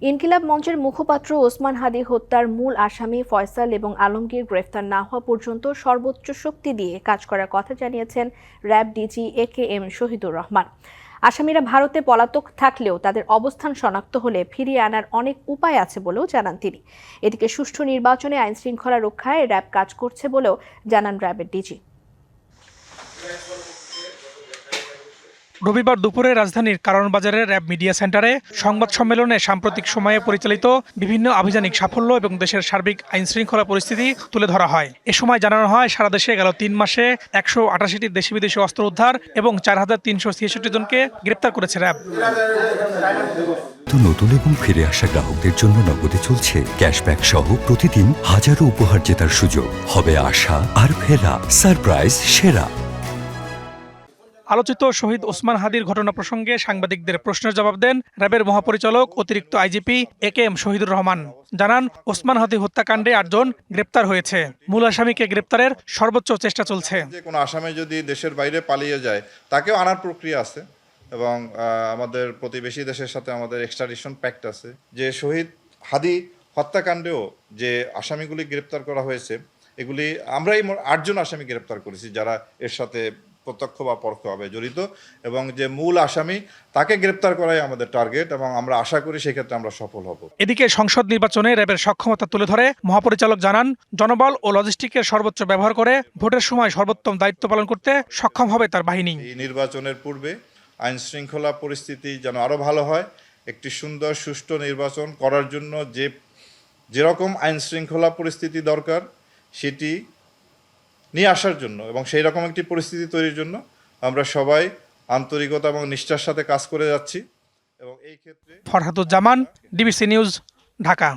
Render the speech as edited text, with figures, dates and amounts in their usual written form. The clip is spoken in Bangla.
ইনকিলাব মঞ্চের মুখপাত্র ওসমান হাদী হত্যার মূল আসামি ফয়সাল এবং আলমগীর গ্রেফতার না হওয়া পর্যন্ত সর্বোচ্চ শক্তি দিয়ে কাজ করার কথা জানিয়েছেন RAB DG AKM Shahidur Rahman. আসামিরা ভারতে পলাতক থাকলেও তাদের অবস্থান শনাক্ত হলে ফিরিয়ে আনার অনেক উপায় আছে বলেও জানান তিনি। এদিকে সুষ্ঠু নির্বাচনে আইনশৃঙ্খলা রক্ষায় র্যাব কাজ করছে বলেও জানান র্যাবের ডিজি। রবিবার দুপুরে রাজধানীর কারণ বাজারের র্যাব মিডিয়া সেন্টারে সংবাদ সম্মেলনে সাম্প্রতিক সময়ে পরিচালিত বিভিন্ন আভিযানিক সাফল্য এবং দেশের সার্বিক আইনশৃঙ্খলা পরিস্থিতি তুলে ধরা হয়। এ সময় জানানো হয়, সারা দেশে গেল ৩ মাসে ১৮৮টি দেশি বিদেশি অস্ত্র উদ্ধার এবং ৪,৩৬৬ জনকে গ্রেপ্তার করেছে র্যাব। নতুন এবং ফিরে আসা গ্রাহকদের জন্য নগদে চলছে ক্যাশব্যাক সহ প্রতিদিন হাজারো উপহার জেতার সুযোগ। হবে আশা আর ফেরা, সারপ্রাইজ সেরা। আলোচিত শহীদ ওসমান হাদীর ঘটনা প্রসঙ্গে সাংবাদিকদের প্রশ্নের জবাব দেন র্যাবের মহাপরিচালক অতিরিক্ত IGP AKM শহীদুর রহমান। জানান, ওসমান হাদী হত্যাকাণ্ডে 8 জন গ্রেপ্তার হয়েছে। মূল আসামিকে গ্রেপ্তারের সর্বোচ্চ চেষ্টা চলছে। যে কোনো আসামি যদি দেশের বাইরে পালিয়ে যায় তাকেও আনার প্রক্রিয়া আছে এবং আমাদের প্রতিবেশী দেশের সাথে আমাদের এক্সট্রাডিশন প্যাক্ট আছে। যে শহীদ হাদী হত্যাকাণ্ডেও যে আসামিগুলি গ্রেপ্তার করা হয়েছে, এগুলি আমরাই 8 জন আসামি গ্রেপ্তার করেছি যারা এর সাথে প্রত্যক্ষ বা পরোক্ষভাবে জড়িত, এবং যে মূল আসামি তাকে গ্রেপ্তার করাই আমাদের টার্গেট এবং আমরা আশা করি সেক্ষেত্রে আমরা সফল হব। এদিকে সংসদ নির্বাচনে র্যাবের সক্ষমতা তুলে ধরে মহাপরিচালক জানান, জনবল ও লজিস্টিকের সর্বোচ্চ ব্যবহার করে ভোটের সময় সর্বোত্তম দায়িত্ব পালন করতে সক্ষম হবে তার বাহিনী। এই নির্বাচনের পূর্বে আইন শৃঙ্খলা পরিস্থিতি যেন আরো ভালো হয়, একটি সুন্দর সুষ্ঠু নির্বাচন করার জন্য যেরকম আইন শৃঙ্খলা পরিস্থিতি দরকার সেটি নিয়ে আসার জন্য এবং সেই রকম একটি পরিস্থিতি তৈরির জন্য আমরা সবাই আন্তরিকতা এবং নিষ্ঠার সাথে কাজ করে যাচ্ছি। এবং এই ক্ষেত্রে ফরহাদুজ্জামান, DBC নিউজ, ঢাকা।